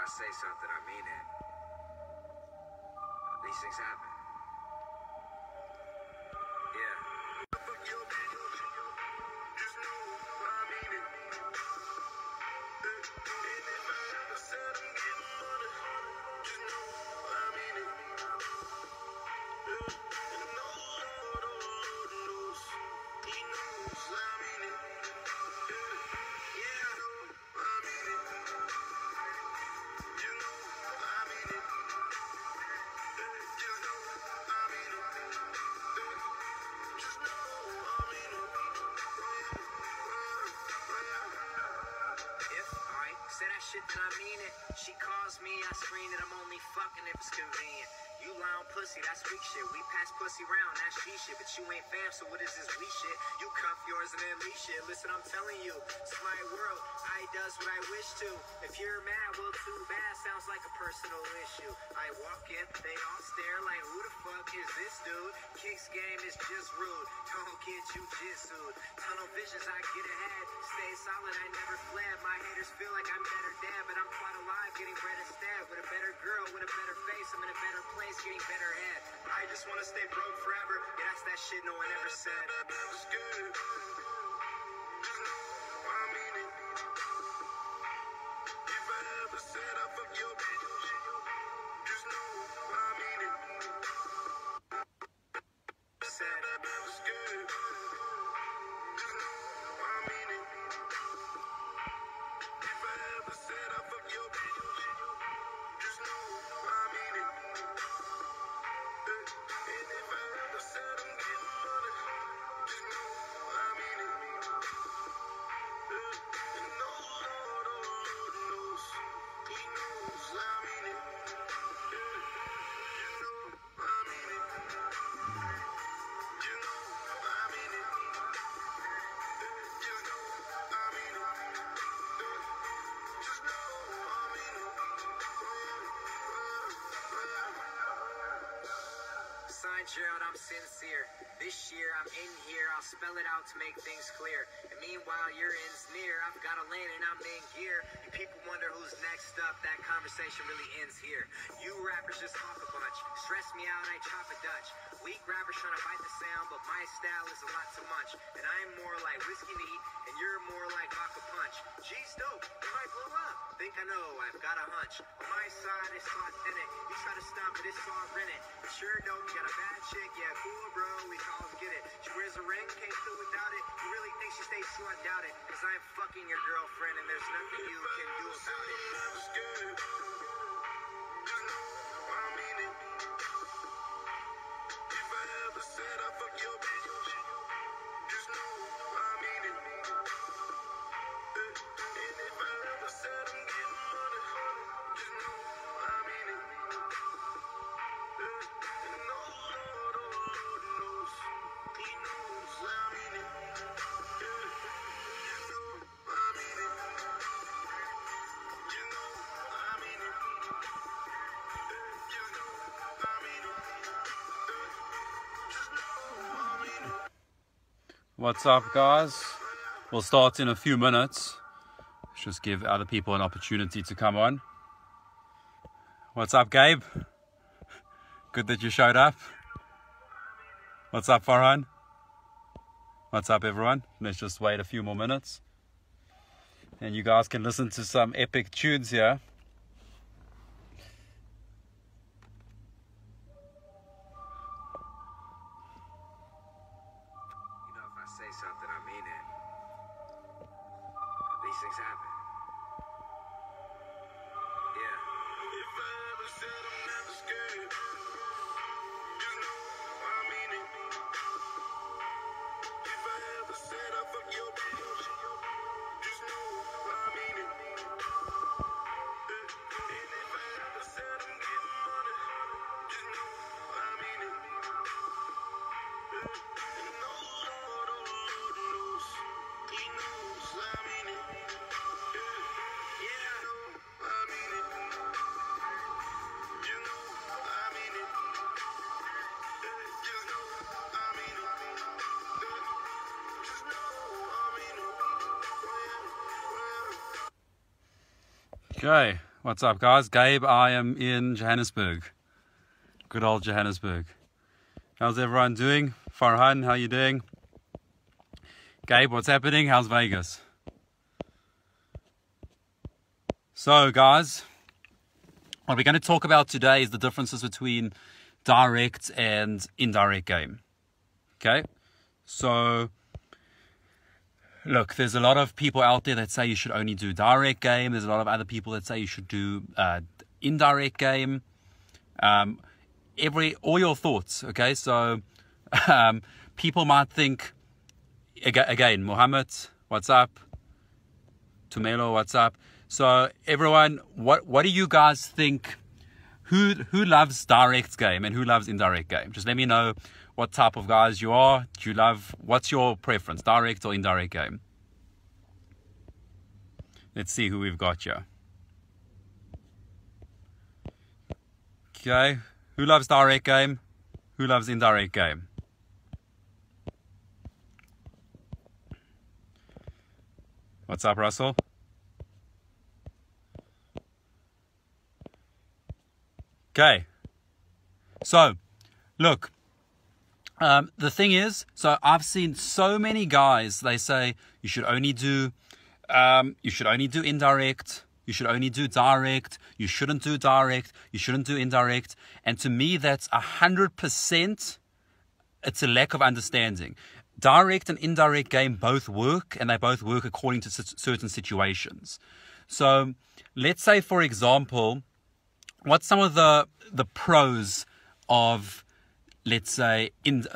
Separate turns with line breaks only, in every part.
say something, I mean it. These things happen. Yeah. Say that shit, then I mean it. She calls me, I screen it. I'm only fucking if it's convenient. You lie on pussy, that's weak shit. We pass pussy round, that's she shit. But you ain't fam, so what is this we shit? You cuff yours and then leash shit. Listen, I'm telling you, it's my world. I does what I wish to. If you're mad, well, too bad. Sounds like a personal issue. I walk in, they all stare like, who the fuck is this dude? Kicks game is just rude. Don't get you jitsued. Tunnel visions, I get ahead. Stay solid, I never fled. My haters feel like I'm better dead, but I'm quite alive, getting bread instead. With a better girl, with a better face, I'm in a better place, getting better head. I just wanna stay broke forever. Yeah, that's that shit no one ever said. It's good. Just know I mean it. If I ever said I fuck your bitch, just know I mean it. Said it's good. Just know I mean it. If I ever said I fuck your bitch, just know I mean it. And if I ever said I'm getting money, just know I mean it. And no Lord, oh Lord knows, He knows I mean it. You know I mean it. You know I mean it. Just know I mean it. Just know I mean it. Signed Gerald, I'm sincere. This year I'm in here, I'll spell it out to make things clear. And meanwhile your end's near, I've got a lane and I'm in gear. You people wonder who's next up, that conversation really ends here. You rappers just talk a bunch, stress me out, I chop a Dutch. Weak rappers trying to bite the sound, but my style is a lot too much. And I'm more like whiskey neat, and you're more like vodka punch. Geez, dope, you might blow up. Think I know, I've got a hunch. On my side, it's so authentic. You try to stop it, it's all rented. But sure dope, you got a bad chick, yeah, cool, bro, we all get it. She wears a ring, can't do without it. You really think she stays true? I doubt it. Cause I'm fucking your girlfriend, and there's nothing you can do about it. It's good. Just know I mean it. If I ever said I fuck your bitch, just know I mean it. And if I ever said I'm getting money, just know I mean it. And no Lord, oh Lord knows, He knows I mean it. You know I mean it. You know I mean it. Just know I mean it. Just know I mean it.
What's up, guys? We'll start in a few minutes. Just give other people an opportunity to come on. What's up, Gabe? Good that you showed up. What's up, Farhan? What's up, everyone? Let's just wait a few more minutes. And you guys can listen to some epic tunes here.
You know, if I say something, I mean it. These things happen. Yeah. If I ever said I'm never scared, just know I mean it. If I ever said I fuck your bitch, just know I mean it. And if I ever said I'm getting money, just know I mean it. And no Lord, oh Lord knows, He knows I mean it. Yeah, I mean it. You know I mean it. Just know I mean it. Just know I mean it.
Okay, What's up, guys? Gabe, I am in Johannesburg. Good old Johannesburg. How's everyone doing? Farhan, how you doing? Gabe, what's happening? How's Vegas? So, guys, what we're going to talk about today is the differences between direct and indirect game. Okay? So, look, there's a lot of people out there that say you should only do direct game. There's a lot of other people that say you should do indirect game. All your thoughts, okay? So, people might think, again, Mohammed, what's up? Tumelo, what's up? So, everyone, what do you guys think? Who loves direct game and who loves indirect game? Just let me know what type of guys you are. Do you love, what's your preference, direct or indirect game? Let's see who we've got here. Okay, who loves direct game? Who loves indirect game? What's up, Russell? Okay, so look, the thing is, so I've seen so many guys, they say you should only do indirect, you should only do direct, you shouldn't do direct, you shouldn't do indirect. And to me, that's 100%, it's a lack of understanding. Direct and indirect game both work, and they both work according to certain situations. So let's say, for example, what's some of the pros of, let's say,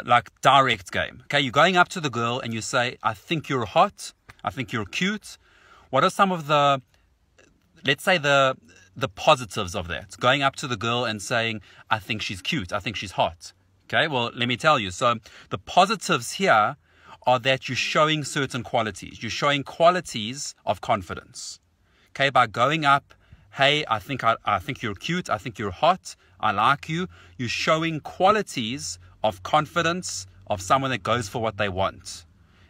like direct game? Okay, you're going up to the girl and you say, I think you're hot, I think you're cute. What are some of the, let's say, the positives of that? Going up to the girl and saying, I think she's cute, I think she's hot. Okay, well, let me tell you. So the positives here are that you're showing certain qualities. You're showing qualities of confidence. Okay, by going up, hey, I think you're cute, I think you're hot, I like you. You're showing qualities of confidence of someone that goes for what they want.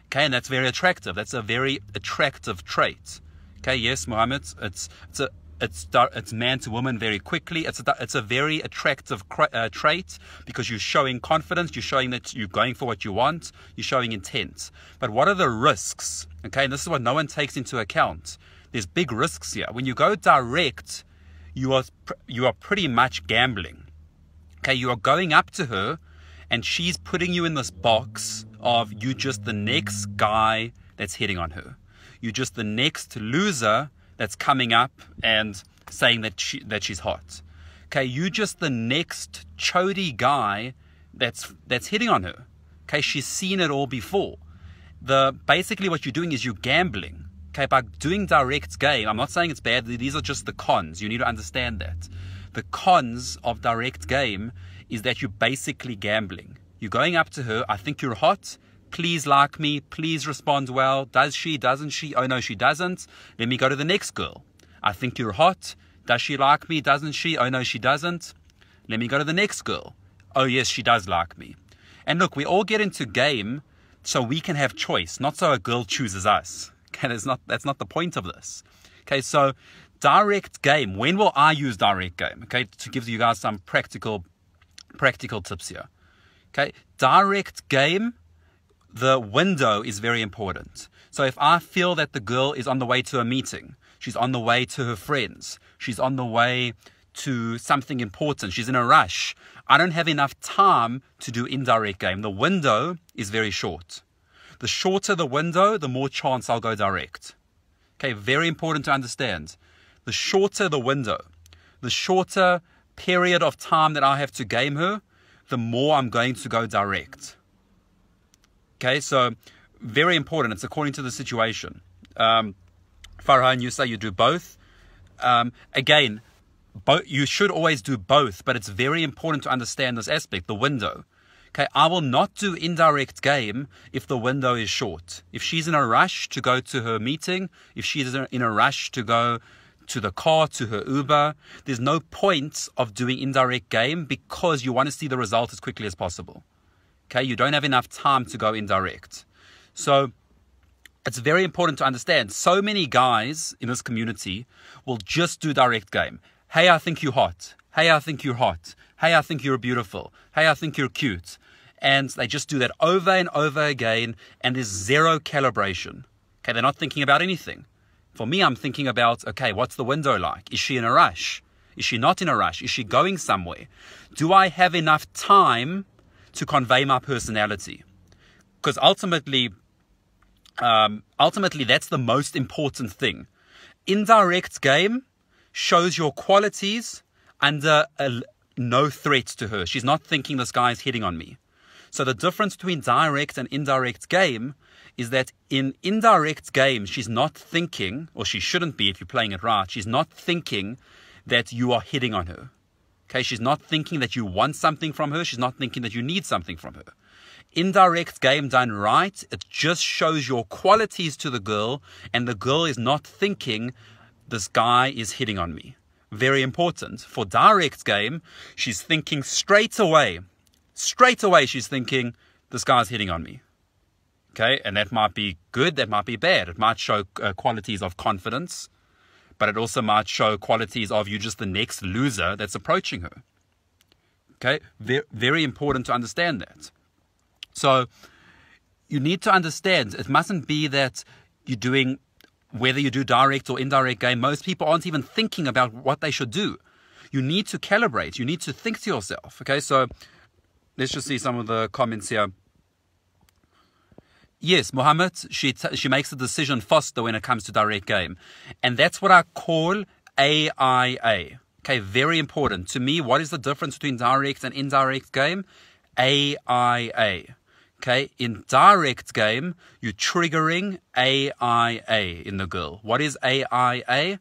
Okay, and that's very attractive. That's a very attractive trait. Okay, yes, Mohammed, it's man to woman very quickly. It's a very attractive trait because you're showing confidence. You're showing that you're going for what you want. You're showing intent. But what are the risks? Okay, and this is what no one takes into account. There's big risks here. When you go direct, you are pretty much gambling. Okay, you are going up to her and she's putting you in this box of you just the next guy that's hitting on her. You're just the next loser that's coming up and saying that she's hot. Okay, you just the next chody guy that's hitting on her. Okay, she's seen it all before. Basically what you're doing is you're gambling. Okay, by doing direct game, I'm not saying it's bad. These are just the cons. You need to understand that. The cons of direct game is that you're basically gambling. You're going up to her, I think you're hot. Please like me. Please respond well. Does she? Doesn't she? Oh, no, she doesn't. Let me go to the next girl. I think you're hot. Does she like me? Doesn't she? Oh, no, she doesn't. Let me go to the next girl. Oh, yes, she does like me. And look, we all get into game so we can have choice, not so a girl chooses us. Okay, that's not the point of this. Okay, so direct game. When will I use direct game? Okay, to give you guys some practical tips here. Okay, direct game, the window is very important. So if I feel that the girl is on the way to a meeting, she's on the way to her friends, she's on the way to something important, she's in a rush, I don't have enough time to do indirect game. The window is very short. The shorter the window, the more chance I'll go direct. Okay, very important to understand. The shorter the window, the shorter period of time that I have to game her, the more I'm going to go direct. Okay, so very important. It's according to the situation. Farhan, you say you do both. Again, you should always do both, but it's very important to understand this aspect, the window. Okay, I will not do indirect game if the window is short. If she's in a rush to go to her meeting, if she's in a rush to go to the car, to her Uber, there's no point of doing indirect game because you want to see the result as quickly as possible. Okay, you don't have enough time to go indirect. So it's very important to understand. So many guys in this community will just do direct game. Hey, I think you're hot. Hey, I think you're hot. Hey, I think you're beautiful. Hey, I think you're cute. And they just do that over and over again, and there's zero calibration. Okay, they're not thinking about anything. For me, I'm thinking about, okay, what's the window like? Is she in a rush? Is she not in a rush? Is she going somewhere? Do I have enough time to convey my personality? Because ultimately, that's the most important thing. Indirect game shows your qualities under no threat to her. She's not thinking this guy's hitting on me. So the difference between direct and indirect game is that in indirect game, she's not thinking, or she shouldn't be if you're playing it right, she's not thinking that you are hitting on her. Okay, she's not thinking that you want something from her. She's not thinking that you need something from her. Indirect game done right, it just shows your qualities to the girl, and the girl is not thinking this guy is hitting on me. Very important. For direct game, she's thinking straight away she's thinking this guy's hitting on me. Okay, and that might be good, that might be bad. It might show qualities of confidence, but it also might show qualities of you just the next loser that's approaching her. Okay, very important to understand that. So you need to understand, it mustn't be that you're doing, whether you do direct or indirect game, most people aren't even thinking about what they should do. You need to calibrate. You need to think to yourself. Okay, so let's just see some of the comments here. Yes, Mohammed, she makes a decision faster when it comes to direct game. And that's what I call AIA. Okay, very important. To me, what is the difference between direct and indirect game? AIA. Okay, in direct game, you're triggering AIA in the girl. What is AIA?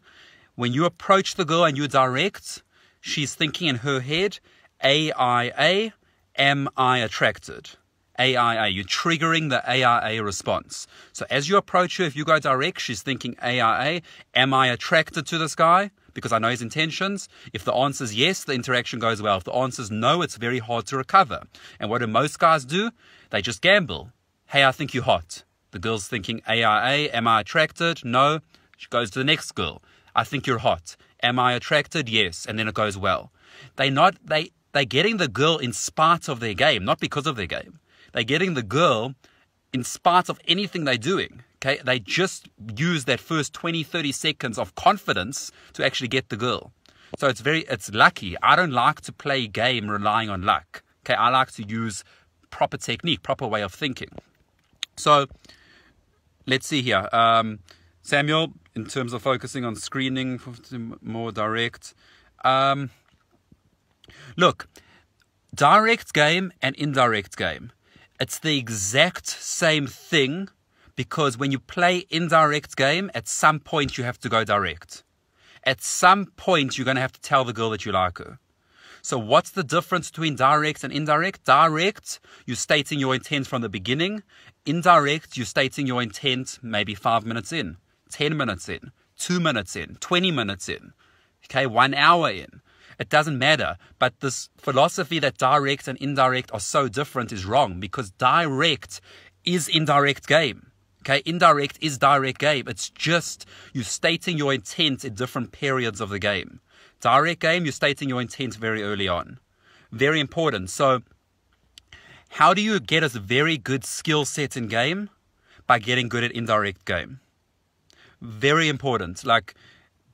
When you approach the girl and you direct, she's thinking in her head, AIA, am I attracted? AIA, you're triggering the AIA response. So as you approach her, if you go direct, she's thinking AIA, am I attracted to this guy? Because I know his intentions. If the answer is yes, the interaction goes well. If the answer is no, it's very hard to recover. And what do most guys do? They just gamble. Hey, I think you're hot. The girl's thinking AIA, am I attracted? No. She goes to the next girl. I think you're hot. Am I attracted? Yes. And then it goes well. They're getting the girl in spite of their game, not because of their game. They're getting the girl in spite of anything they're doing. Okay, they just use that first 20, 30 seconds of confidence to actually get the girl. So it's lucky. I don't like to play game relying on luck. Okay, I like to use proper technique, proper way of thinking. So let's see here. Samuel, in terms of focusing on screening, more direct. Look, direct game and indirect game. It's the exact same thing, because when you play indirect game, at some point you have to go direct. At some point you're going to have to tell the girl that you like her. So what's the difference between direct and indirect? Direct, you're stating your intent from the beginning. Indirect, you're stating your intent maybe 5 minutes in, 10 minutes in, 2 minutes in, 20 minutes in, okay, 1 hour in. It doesn't matter. But this philosophy that direct and indirect are so different is wrong, because direct is indirect game. Okay, indirect is direct game. It's just you stating your intent at different periods of the game. Direct game, you're stating your intent very early on. Very important. So how do you get a very good skill set in game? By getting good at indirect game. Very important. Like,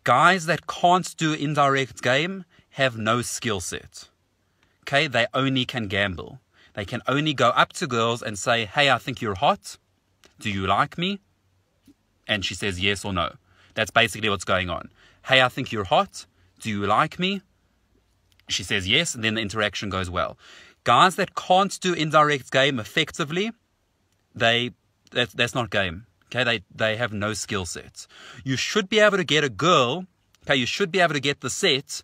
guys that can't do indirect game have no skill set. Okay, they only can gamble. They can only go up to girls and say, hey, I think you're hot. Do you like me? And she says yes or no. That's basically what's going on. Hey, I think you're hot. Do you like me? She says yes, and then the interaction goes well. Guys that can't do indirect game effectively, that's not game. Okay, they have no skill sets. You should be able to get a girl, okay, you should be able to get the set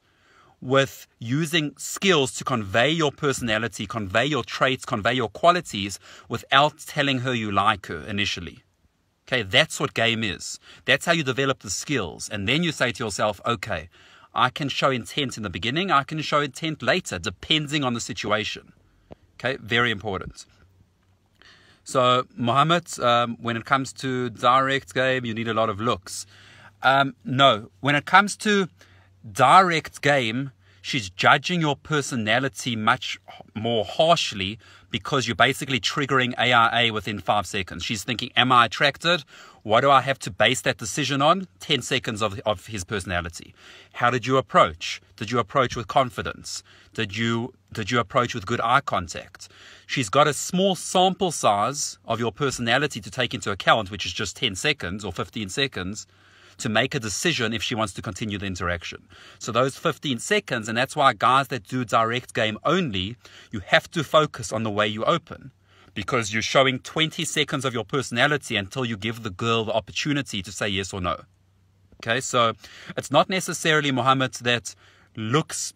with using skills to convey your personality, convey your traits, convey your qualities without telling her you like her initially. Okay, that's what game is. That's how you develop the skills. And then you say to yourself, okay, I can show intent in the beginning, I can show intent later, depending on the situation. Okay, very important. So, Mohammed, when it comes to direct game, you need a lot of looks. No, when it comes to direct game, she's judging your personality much more harshly because you're basically triggering AIA within 5 seconds. She's thinking, am I attracted? What do I have to base that decision on? 10 seconds of his personality. How did you approach? Did you approach with confidence? Did you approach with good eye contact? She's got a small sample size of your personality to take into account, which is just 10 seconds or 15 seconds, to make a decision if she wants to continue the interaction. So those 15 seconds, and that's why guys that do direct game only, you have to focus on the way you open, because you're showing 20 seconds of your personality until you give the girl the opportunity to say yes or no. Okay, so it's not necessarily, Mohammed, that looks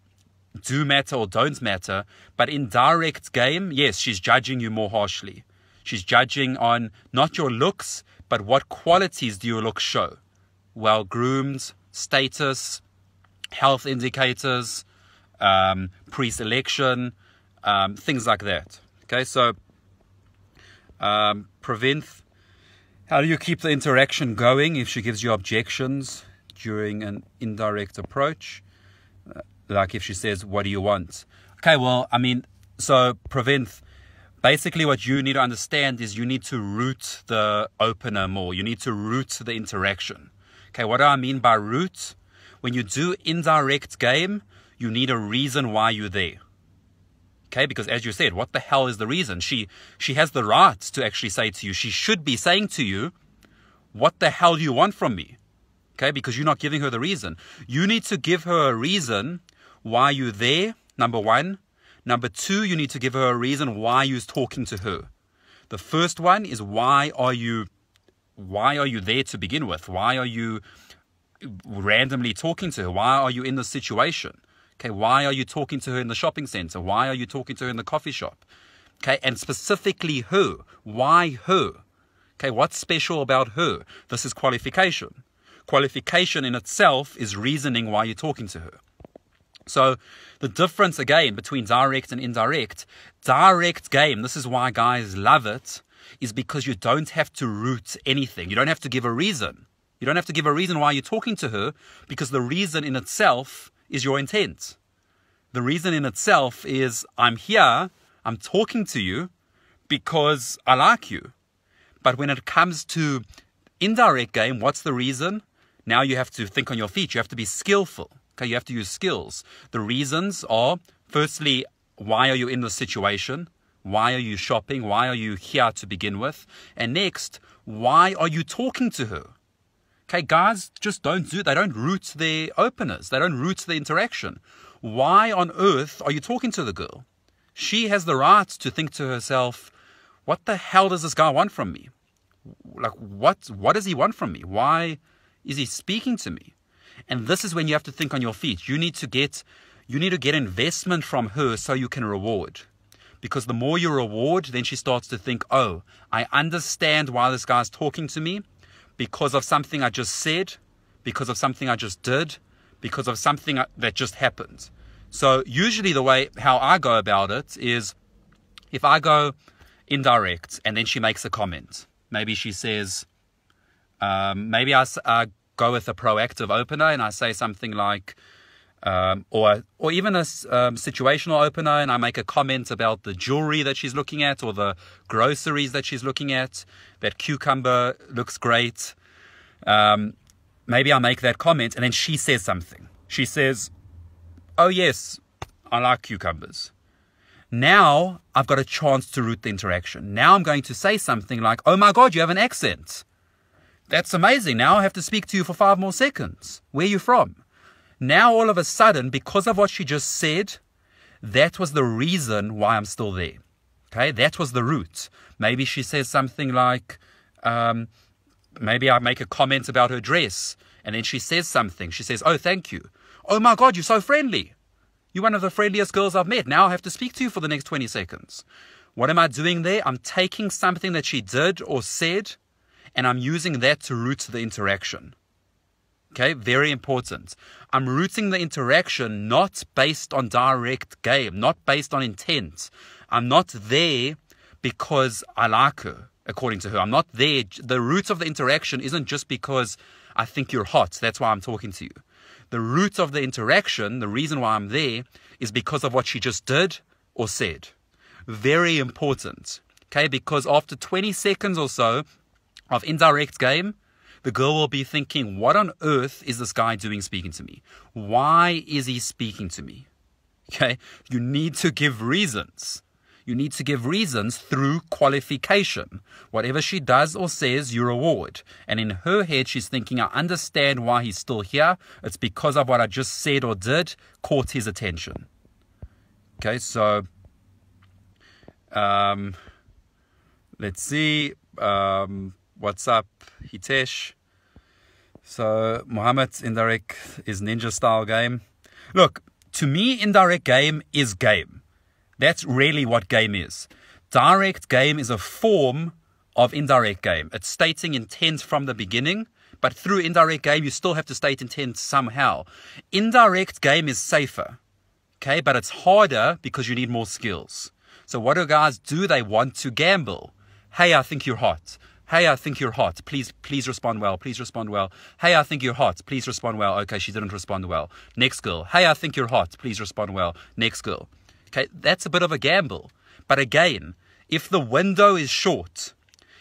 do matter or don't matter, but in direct game, yes, she's judging you more harshly. She's judging on not your looks, but what qualities do your looks show. Well-groomed, status, health indicators, pre-selection, things like that. Okay, so Pravinth, how do you keep the interaction going if she gives you objections during an indirect approach? Like if she says, what do you want? Okay, well, I mean, so Pravinth, basically what you need to understand is you need to root the opener more. You need to root the interaction. Okay, what do I mean by root? When you do indirect game, you need a reason why you're there. Okay, because as you said, what the hell is the reason? She has the right to actually say to you, she should be saying to you, what the hell do you want from me? Okay, because you're not giving her the reason. You need to give her a reason why you're there, number one. Number two, you need to give her a reason why you're talking to her. The first one is why are you there to begin with? Why are you randomly talking to her? Why are you in this situation? Okay, why are you talking to her in the shopping center? Why are you talking to her in the coffee shop? Okay, and specifically her. Why her? Okay, what's special about her? This is qualification. Qualification in itself is reasoning why you're talking to her. So the difference again between direct and indirect game, this is why guys love it, is because you don't have to root anything. You don't have to give a reason. You don't have to give a reason why you're talking to her, because the reason in itself is your intent. The reason in itself is, I'm here, I'm talking to you because I like you. But when it comes to indirect game, what's the reason? Now you have to think on your feet. You have to be skillful. Okay, you have to use skills. The reasons are, firstly, why are you in this situation? Why are you shopping? Why are you here to begin with? And next, why are you talking to her? Okay, guys just they don't root their openers. They don't root the interaction. Why on earth are you talking to the girl? She has the right to think to herself, what the hell does this guy want from me? Like, what does he want from me? Why is he speaking to me? And this is when you have to think on your feet. You need to get investment from her so you can reward. Because the more you reward, then she starts to think, oh, I understand why this guy's talking to me. Because of something I just said, because of something I just did, because of something that just happened. So usually how I go about it is, if I go indirect and then she makes a comment, maybe she says, maybe I go with a proactive opener and I say something like, or even a situational opener, and I make a comment about the jewelry that she's looking at or the groceries that she's looking at. That cucumber looks great. Maybe I make that comment and then she says something. She says, oh yes, I like cucumbers. Now I've got a chance to root the interaction. Now I'm going to say something like, oh my God, you have an accent. That's amazing. Now I have to speak to you for 5 more seconds. Where are you from? Now, all of a sudden, because of what she just said, that was the reason why I'm still there. Okay, that was the root. Maybe she says something like, maybe I make a comment about her dress, and then she says something. She says, oh, thank you. Oh my God, you're so friendly. You're one of the friendliest girls I've met. Now I have to speak to you for the next 20 seconds. What am I doing there? I'm taking something that she did or said, and I'm using that to root the interaction. Okay, very important. I'm rooting the interaction not based on direct game, not based on intent. I'm not there because I like her, according to her. I'm not there. The root of the interaction isn't just because I think you're hot. That's why I'm talking to you. The root of the interaction, the reason why I'm there, is because of what she just did or said. Very important. Okay, because after 20 seconds or so of indirect game, the girl will be thinking, what on earth is this guy doing speaking to me? Why is he speaking to me? Okay, you need to give reasons. You need to give reasons through qualification. Whatever she does or says, you reward. And in her head, she's thinking, I understand why he's still here. It's because of what I just said or did caught his attention. Okay, so let's see. What's up, Hitesh? So, Mohammed's Indirect is ninja style game. Look, to me, indirect game is game. That's really what game is. Direct game is a form of indirect game. It's stating intent from the beginning, but through indirect game, you still have to state intent somehow. Indirect game is safer, okay, but it's harder because you need more skills. So what do guys do? They want to gamble. Hey, I think you're hot. Hey, I think you're hot. Please respond well. Please respond well. Hey, I think you're hot. Please respond well. Okay, she didn't respond well. Next girl. Hey, I think you're hot. Please respond well. Next girl. Okay, that's a bit of a gamble. But again, if the window is short,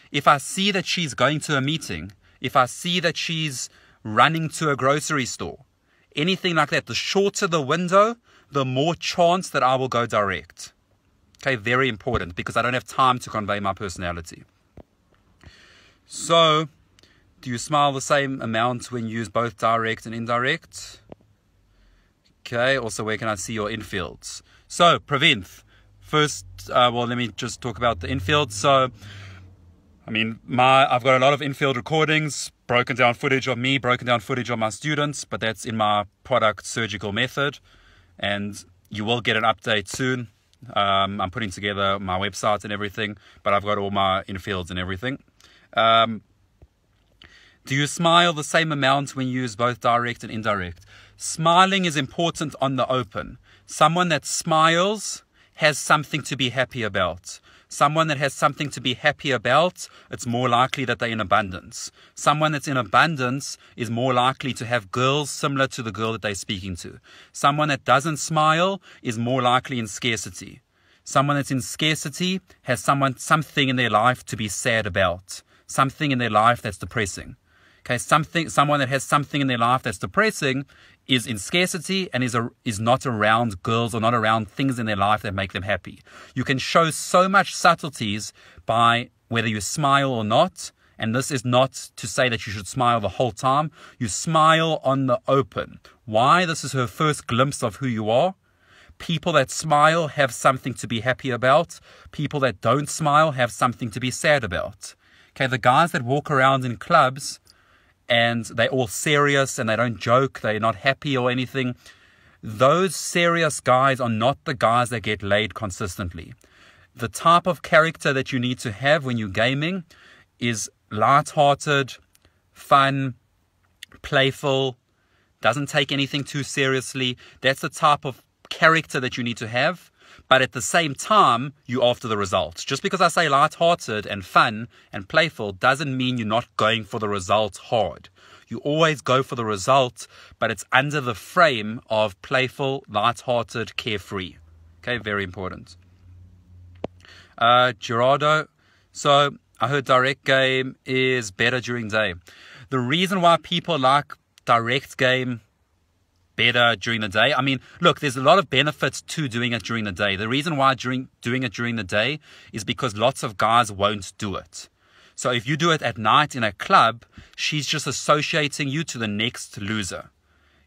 if I see that she's going to a meeting, if I see that she's running to a grocery store, anything like that, the shorter the window, the more chance that I will go direct. Okay, very important because I don't have time to convey my personality. So, do you smile the same amount when you use both direct and indirect? Okay, also where can I see your infields? So, Pravinth, first, let me just talk about the infield. So, I mean, I've got a lot of infield recordings, broken down footage of me, broken down footage of my students, but that's in my product surgical method, and you will get an update soon. I'm putting together my website and everything, but I've got all my infields and everything. Do you smile the same amount when you use both direct and indirect? Smiling is important on the open. Someone that smiles has something to be happy about. Someone that has something to be happy about, it's more likely that they're in abundance. Someone that's in abundance is more likely to have girls similar to the girl that they're speaking to. Someone that doesn't smile is more likely in scarcity. Someone that's in scarcity has something in their life to be sad about. Something in their life that's depressing. Okay, someone that has something in their life that's depressing is in scarcity and is not around girls or not around things in their life that make them happy. You can show so much subtleties by whether you smile or not, and this is not to say that you should smile the whole time. You smile on the open. Why? This is her first glimpse of who you are. People that smile have something to be happy about. People that don't smile have something to be sad about. Okay, the guys that walk around in clubs and they're all serious and they don't joke, they're not happy or anything, those serious guys are not the guys that get laid consistently. The type of character that you need to have when you're gaming is light-hearted, fun, playful, doesn't take anything too seriously. That's the type of character that you need to have. But at the same time, you're after the results. Just because I say light-hearted and fun and playful doesn't mean you're not going for the results hard. You always go for the result, but it's under the frame of playful, light-hearted, carefree. Okay, very important. Gerardo, so I heard direct game is better during day. The reason why people like direct game better during the day. I mean, look, there's a lot of benefits to doing it during the day. The reason why doing it during the day is because lots of guys won't do it. So if you do it at night in a club, she's just associating you to the next loser.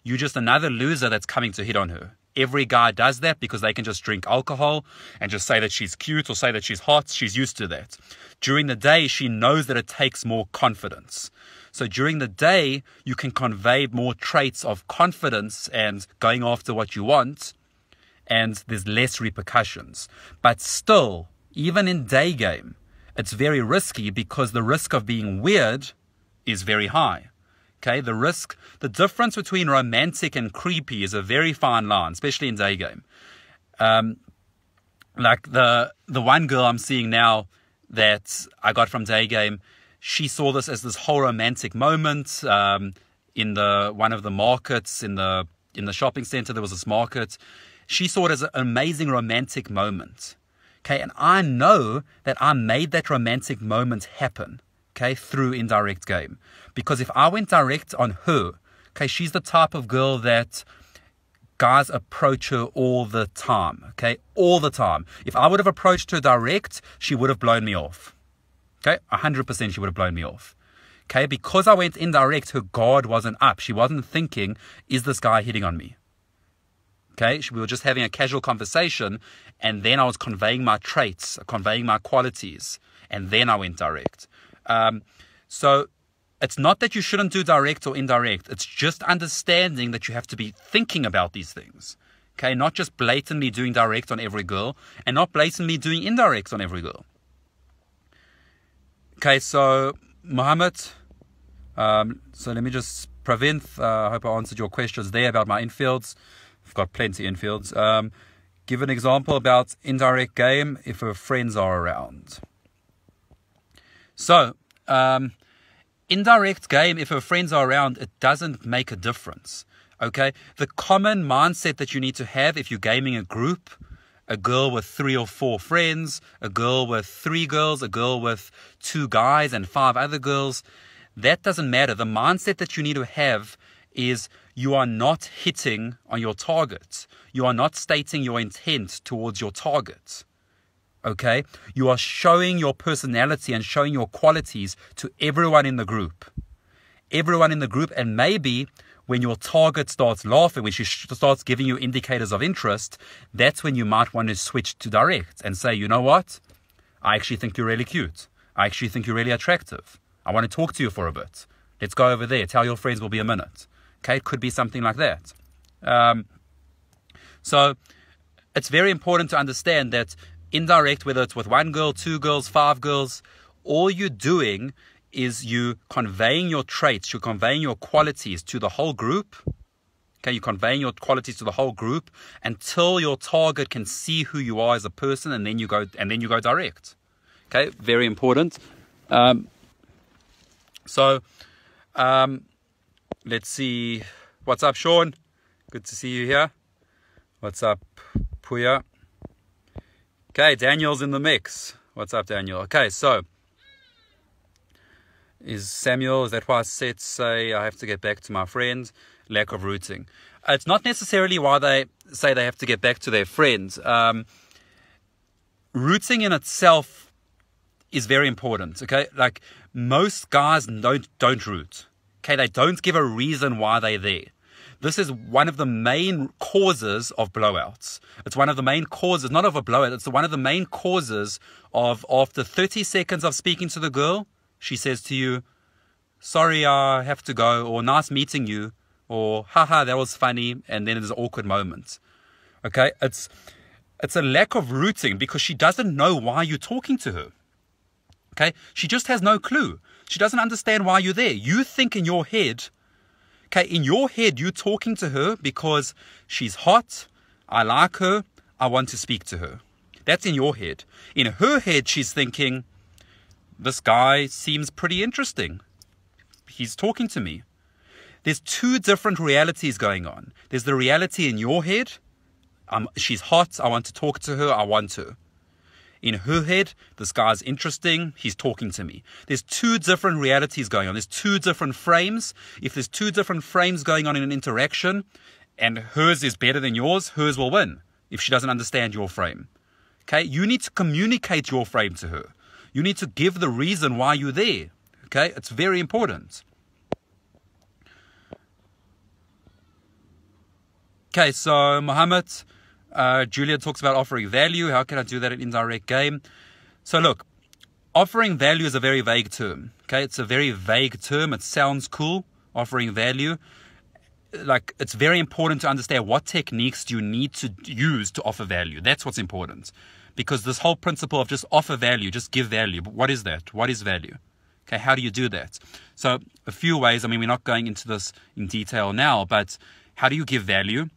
You're just another loser that's coming to hit on her. Every guy does that because they can just drink alcohol and just say that she's cute or say that she's hot. She's used to that. During the day, she knows that it takes more confidence. So during the day, you can convey more traits of confidence and going after what you want, and there's less repercussions. But still, even in day game, it's very risky because the risk of being weird is very high. Okay, the difference between romantic and creepy is a very fine line, especially in day game. like the one girl I'm seeing now that I got from Day Game, she saw this as this whole romantic moment in one of the markets in the shopping center. There was this market. She saw it as an amazing romantic moment. Okay, and I know that I made that romantic moment happen, okay, through Indirect Game. Because if I went direct on her, okay, she's the type of girl that guys approach her all the time, okay, all the time. If I would have approached her direct, she would have blown me off. Okay, 100% she would have blown me off. Okay, because I went indirect, her guard wasn't up. She wasn't thinking, is this guy hitting on me? Okay, we were just having a casual conversation, and then I was conveying my traits, conveying my qualities, and then I went direct. So it's not that you shouldn't do direct or indirect. It's just understanding that you have to be thinking about these things. Okay, not just blatantly doing direct on every girl, and not blatantly doing indirect on every girl. Okay, so Mohammed, so let me just, Pravinth, I hope I answered your questions there about my infields. I've got plenty infields. Give an example about Indirect Game if her friends are around. So, Indirect Game, if her friends are around, it doesn't make a difference. Okay, the common mindset that you need to have if you're gaming a group, a girl with 3 or 4 friends, a girl with 3 girls, a girl with 2 guys and 5 other girls, that doesn't matter. The mindset that you need to have is you are not hitting on your target. You are not stating your intent towards your target. Okay? You are showing your personality and showing your qualities to everyone in the group. Everyone in the group, and maybe when your target starts laughing, when she starts giving you indicators of interest, that's when you might want to switch to direct and say, you know what? I actually think you're really cute. I actually think you're really attractive. I want to talk to you for a bit. Let's go over there. Tell your friends we'll be a minute. Okay, it could be something like that. So it's very important to understand that indirect, whether it's with 1 girl, 2 girls, 5 girls, all you're doing is you conveying your traits, you're conveying your qualities to the whole group. Okay, you're conveying your qualities to the whole group until your target can see who you are as a person, and then you go direct. Okay, very important. Let's see. What's up, Sean? Good to see you here. What's up, Puya? Okay, Daniel's in the mix. What's up, Daniel? Okay, so is that why I say I have to get back to my friends? Lack of rooting. It's not necessarily why they say they have to get back to their friends. Rooting in itself is very important, okay? Like, most guys don't root. Okay, they don't give a reason why they're there. This is one of the main causes of blowouts. It's one of the main causes, not of a blowout, it's one of the main causes of, after 30 seconds of speaking to the girl, she says to you, sorry, I have to go, or nice meeting you, or haha, that was funny, and then there's an awkward moment. Okay, it's a lack of rooting because she doesn't know why you're talking to her. Okay, she just has no clue. She doesn't understand why you're there. You think in your head, okay, in your head, you're talking to her because she's hot, I like her, I want to speak to her. That's in your head. In her head, she's thinking, this guy seems pretty interesting. He's talking to me. There's 2 different realities going on. There's the reality in your head. She's hot, I want to talk to her, I want her. In her head, this guy's interesting, he's talking to me. There's 2 different realities going on. There's 2 different frames. If there's 2 different frames going on in an interaction, and hers is better than yours, hers will win if she doesn't understand your frame. Okay, you need to communicate your frame to her. You need to give the reason why you're there. Okay, it's very important. Okay, so Mohammed, Julia talks about offering value. How can I do that in Indirect Game? So look, offering value is a very vague term. Okay, it's a very vague term. It sounds cool, offering value. Like, it's very important to understand what techniques do you need to use to offer value. That's what's important. Because this whole principle of just offer value, just give value. But what is that? What is value? Okay, how do you do that? So a few ways. I mean, we're not going into this in detail now, but how do you give value?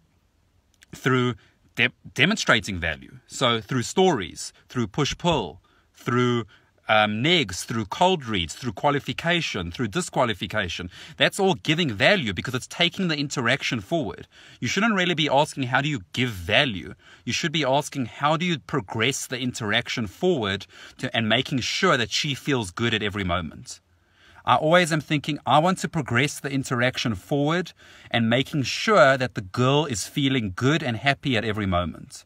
Through demonstrating value. So through stories, through push-pull, through negs, through cold reads, through qualification, through disqualification. That's all giving value because it's taking the interaction forward. You shouldn't really be asking, how do you give value? You should be asking, how do you progress the interaction forward and making sure that she feels good at every moment? I always am thinking, I want to progress the interaction forward and making sure that the girl is feeling good and happy at every moment.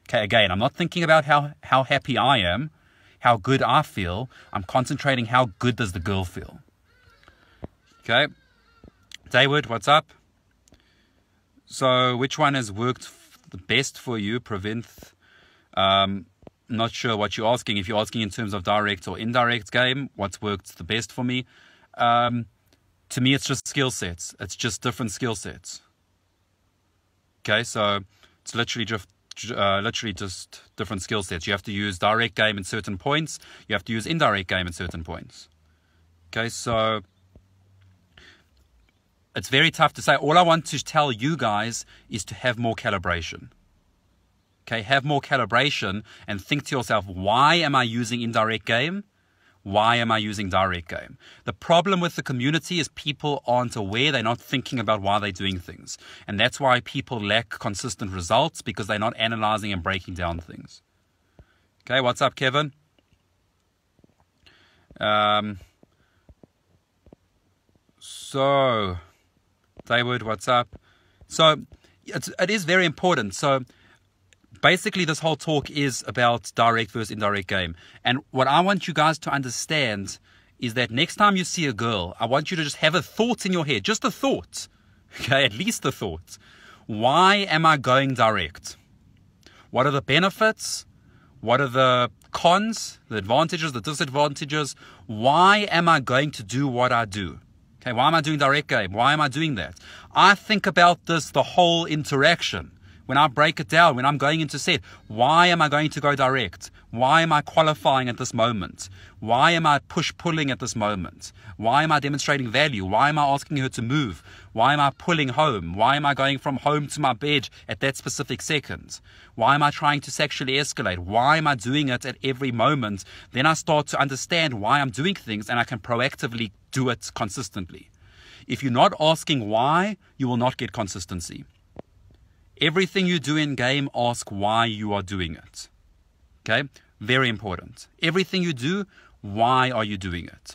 Okay, again, I'm not thinking about how happy I am, how good I feel. I'm concentrating how good does the girl feel. Okay. David, what's up? So which one has worked the best for you? Prevent. Not sure what you're asking. If you're asking in terms of direct or indirect game, what's worked the best for me? To me, it's just skill sets. It's just different skill sets. Okay, so it's literally just different skill sets. You have to use direct game in certain points. You have to use indirect game in certain points. Okay, so it's very tough to say. All I want to tell you guys is to have more calibration. Okay, have more calibration and think to yourself, why am I using indirect game? Why am I using direct game? The problem with the community is people aren't aware. They're not thinking about why they're doing things. And that's why people lack consistent results, because they're not analyzing and breaking down things. Okay, what's up, Kevin? So, David, what's up? So, it is very important. So, basically, this whole talk is about direct versus indirect game. And what I want you guys to understand is that next time you see a girl, I want you to just have a thought in your head. Just a thought. Okay, at least a thought. Why am I going direct? What are the benefits? What are the cons, the advantages, the disadvantages? Why am I going to do what I do? Okay, why am I doing direct game? Why am I doing that? I think about this the whole interaction. When I break it down, when I'm going into set, why am I going to go direct? Why am I qualifying at this moment? Why am I push-pulling at this moment? Why am I demonstrating value? Why am I asking her to move? Why am I pulling home? Why am I going from home to my bed at that specific second? Why am I trying to sexually escalate? Why am I doing it at every moment? Then I start to understand why I'm doing things, and I can proactively do it consistently. If you're not asking why, you will not get consistency. Everything you do in game, ask why you are doing it. Okay? Very important. Everything you do, why are you doing it?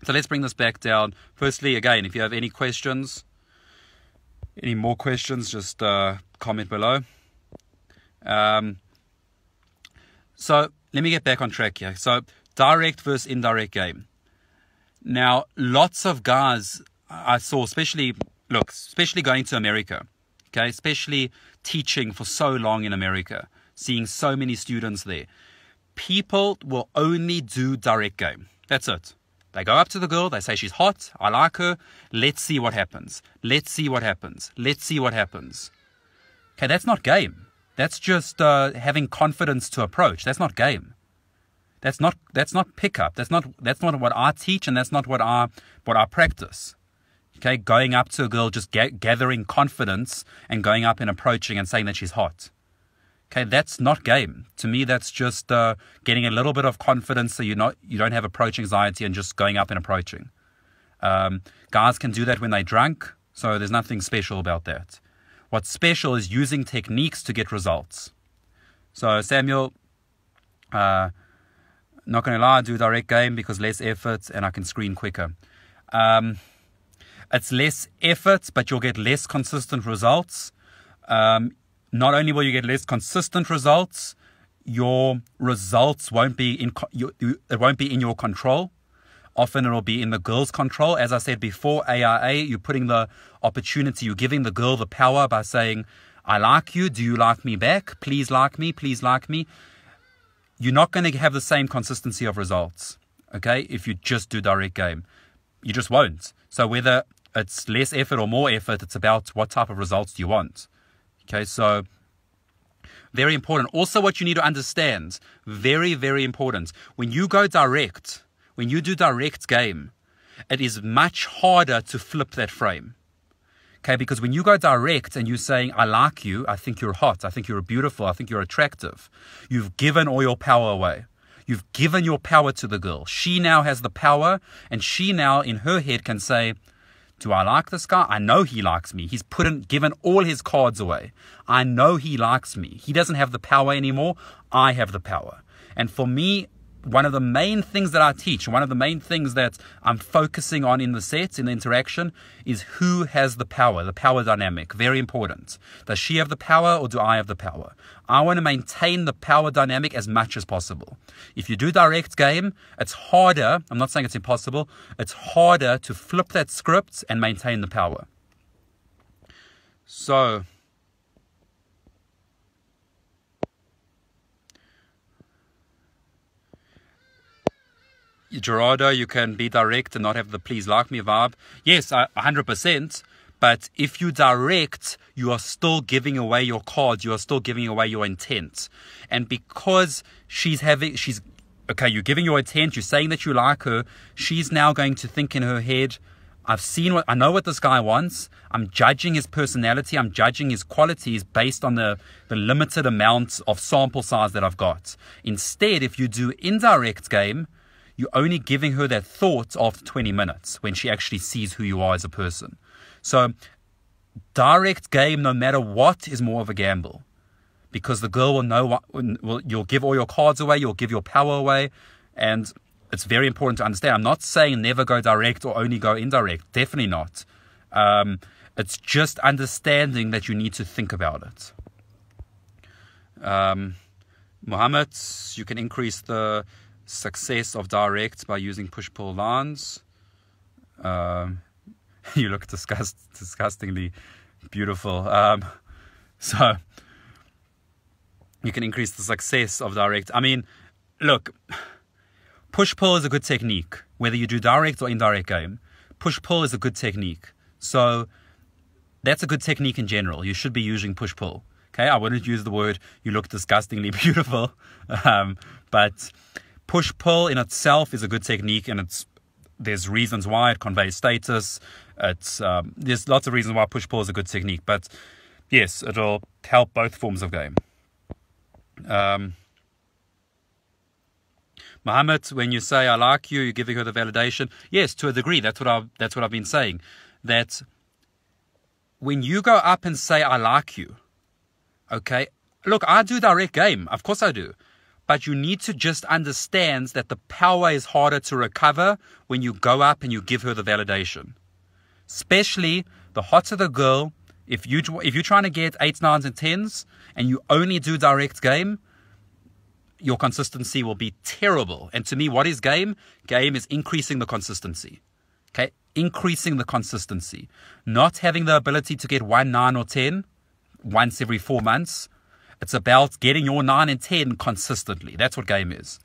So let's bring this back down. Firstly, again, if you have any questions, any more questions, just comment below. So let me get back on track here. So direct versus indirect game. Now, lots of guys I saw, especially going to America. Okay, especially teaching for so long in America, seeing so many students there. People will only do direct game. That's it. They go up to the girl, they say she's hot, I like her, let's see what happens. Let's see what happens. Let's see what happens. Okay, that's not game. That's just having confidence to approach. That's not game. That's not pickup. That's not what I teach, and that's not what I practice. Okay, going up to a girl, just gathering confidence and going up and approaching and saying that she's hot. Okay, that's not game. To me, that's just getting a little bit of confidence so you don't have approach anxiety and just going up and approaching. Guys can do that when they're drunk, so there's nothing special about that. What's special is using techniques to get results. So Samuel, not going to lie, I do direct game because less effort and I can screen quicker. It's less effort, but you'll get less consistent results. Not only will you get less consistent results, your results won't be in your control. Often it will be in the girl's control. As I said before, AIA, you're putting the opportunity, you're giving the girl the power by saying, I like you, do you like me back? Please like me, please like me. You're not going to have the same consistency of results, okay, if you just do direct game. You just won't. So whether it's less effort or more effort, it's about what type of results do you want. Okay, so very important. Also, what you need to understand, very, very important. When you go direct, when you do direct game, it is much harder to flip that frame. Okay, because when you go direct and you're saying, I like you, I think you're hot, I think you're beautiful, I think you're attractive, you've given all your power away. You've given your power to the girl. She now has the power, and she now in her head can say, do I like this guy? I know he likes me. He's given all his cards away. I know he likes me. He doesn't have the power anymore. I have the power. And for me, one of the main things that I teach, one of the main things that I'm focusing on in the sets, in the interaction, is who has the power dynamic. Very important. Does she have the power or do I have the power? I want to maintain the power dynamic as much as possible. If you do direct game, it's harder. I'm not saying it's impossible. It's harder to flip that script and maintain the power. So, Gerardo, you can be direct and not have the please like me vibe. Yes, 100%. But if you direct, you are still giving away your cards. You are still giving away your intent. And because okay, you're giving your intent. You're saying that you like her. She's now going to think in her head, I know what this guy wants. I'm judging his personality. I'm judging his qualities based on the limited amount of sample size that I've got. Instead, if you do indirect game, you're only giving her that thought after 20 minutes when she actually sees who you are as a person. So direct game, no matter what, is more of a gamble, because the girl will know you'll give all your cards away, you'll give your power away, and it's very important to understand. I'm not saying never go direct or only go indirect. Definitely not. It's just understanding that you need to think about it. Mohammed, you can increase the success of direct by using push-pull lines. You look disgustingly beautiful. So you can increase the success of direct. I mean, look, push-pull is a good technique. Whether you do direct or indirect game, push-pull is a good technique. So that's a good technique in general. You should be using push-pull. Okay, I wouldn't use the word you look disgustingly beautiful, but push-pull in itself is a good technique, and there's reasons why it conveys status. There's lots of reasons why push-pull is a good technique, but yes, it'll help both forms of game. Mohammed, when you say I like you, you're giving her the validation. Yes, to a degree. That's what I've been saying. That when you go up and say I like you, okay, look, I do direct game. Of course I do. But you need to just understand that the power is harder to recover when you go up and you give her the validation. Especially the hotter the girl, if you're trying to get 8s, 9s, and 10s, and you only do direct game, your consistency will be terrible. And to me, what is game? Game is increasing the consistency. Okay? Increasing the consistency. Not having the ability to get 1, 9, or 10 once every 4 months. It's about getting your 9 and 10 consistently. That's what game is.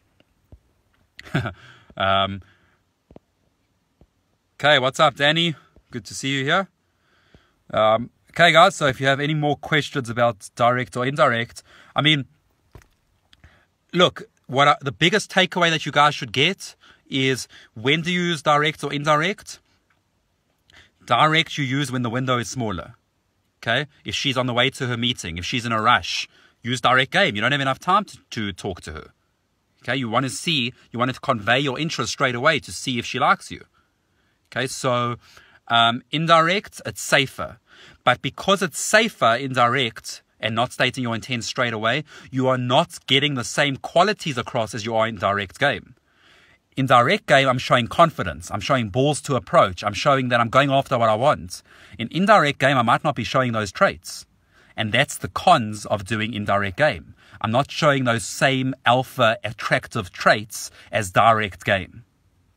Okay, what's up, Danny? Good to see you here. Okay, guys, so if you have any more questions about direct or indirect, I mean, look, the biggest takeaway that you guys should get is, when do you use direct or indirect? Direct you use when the window is smaller. Okay? If she's on the way to her meeting, if she's in a rush, use direct game. You don't have enough time to talk to her. Okay? You want to convey your interest straight away to see if she likes you. Okay? So, indirect, it's safer. But because it's safer indirect and not stating your intent straight away, you are not getting the same qualities across as you are in direct game. In direct game, I'm showing confidence. I'm showing balls to approach. I'm showing that I'm going after what I want. In indirect game, I might not be showing those traits. And that's the cons of doing indirect game. I'm not showing those same alpha attractive traits as direct game.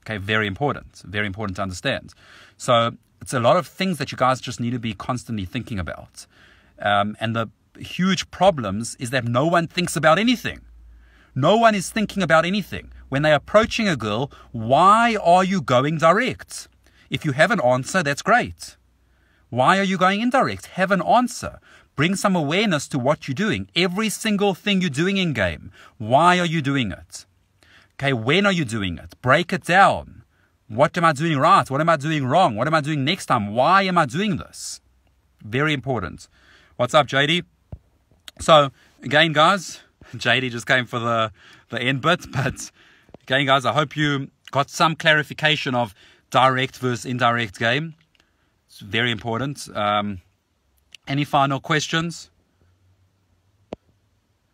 Okay, very important to understand. So it's a lot of things that you guys just need to be constantly thinking about. And the huge problems is that no one thinks about anything. No one is thinking about anything. When they're approaching a girl, why are you going direct? If you have an answer, that's great. Why are you going indirect? Have an answer. Bring some awareness to what you're doing. Every single thing you're doing in game. Why are you doing it? Okay, when are you doing it? Break it down. What am I doing right? What am I doing wrong? What am I doing next time? Why am I doing this? Very important. What's up, JD? So, again, guys, JD just came for the end bit, but again, guys, I hope you got some clarification of direct versus indirect game. It's very important. Any final questions?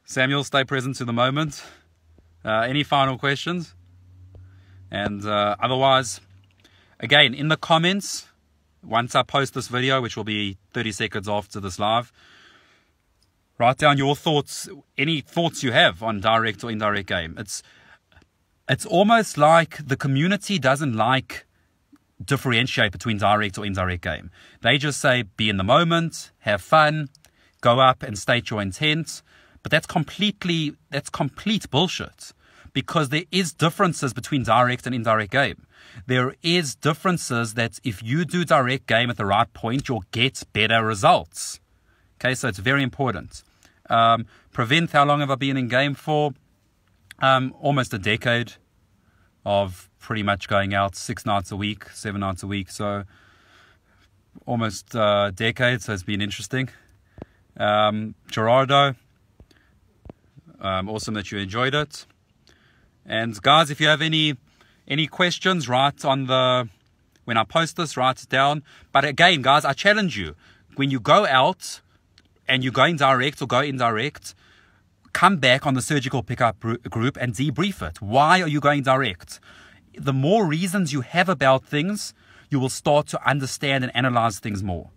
Samuel, stay present to the moment. Any final questions? And otherwise, again, in the comments, once I post this video, which will be 30 seconds after this live, write down your thoughts, any thoughts you have on direct or indirect game. It's almost like the community doesn't like differentiate between direct or indirect game. They just say, be in the moment, have fun, go up and state your intent. But that's complete bullshit, because there is differences between direct and indirect game. There is differences that if you do direct game at the right point, you'll get better results. Okay, so it's very important. Prevent, how long have I been in game for? Almost a decade of pretty much going out 6 nights a week, 7 nights a week. So almost a decade, so it's been interesting. Gerardo, awesome that you enjoyed it. And guys, if you have any questions, write on when I post this, write it down. But again, guys, I challenge you, when you go out and you're going direct or go indirect, come back on the surgical pickup group and debrief it. Why are you going direct? The more reasons you have about things, you will start to understand and analyze things more.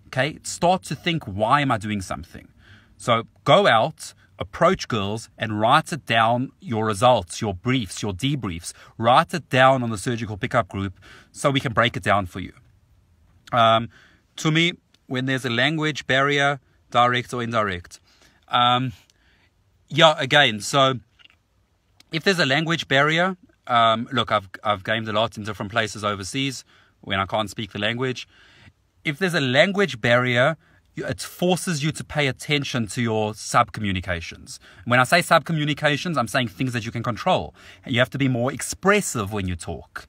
Okay? Start to think, why am I doing something? So go out, approach girls and write it down, your results, your briefs, your debriefs. Write it down on the surgical pickup group so we can break it down for you. To me, when there's a language barrier, direct or indirect. Yeah, again, so if there's a language barrier, look, I've gamed a lot in different places overseas when I can't speak the language. If there's a language barrier, it forces you to pay attention to your sub-communications. When I say sub-communications, I'm saying things that you can control. You have to be more expressive when you talk,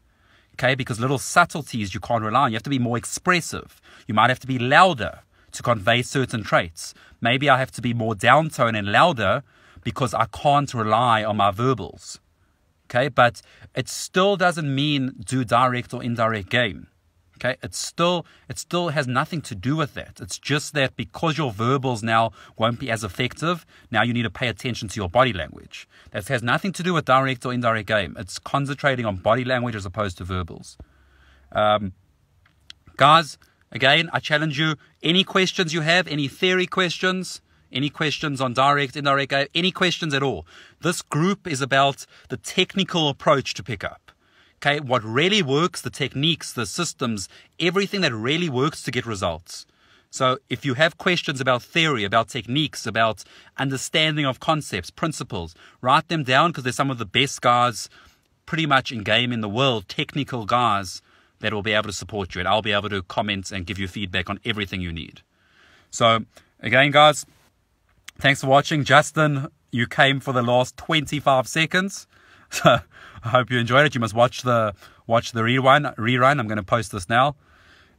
okay? Because little subtleties you can't rely on. You have to be more expressive. You might have to be louder to convey certain traits. Maybe I have to be more downtone and louder because I can't rely on my verbals, okay? But it still doesn't mean do direct or indirect game. Okay, it still has nothing to do with that. It's just that because your verbals now won't be as effective, now you need to pay attention to your body language. That has nothing to do with direct or indirect game. It's concentrating on body language as opposed to verbals. Guys, again, I challenge you, any questions you have, any theory questions, any questions on direct, indirect game, any questions at all. This group is about the technical approach to pickup. Okay, what really works, the techniques, the systems, everything that really works to get results. So if you have questions about theory, about techniques, about understanding of concepts, principles, write them down, because they're some of the best guys pretty much in game in the world, technical guys that will be able to support you. And I'll be able to comment and give you feedback on everything you need. So again, guys, thanks for watching. Justin, you came for the last 25 seconds. So I hope you enjoyed it. You must watch the rerun. I'm going to post this now.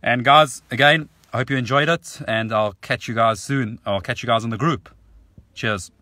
And guys, again, I hope you enjoyed it, and I'll catch you guys soon. I'll catch you guys in the group. Cheers.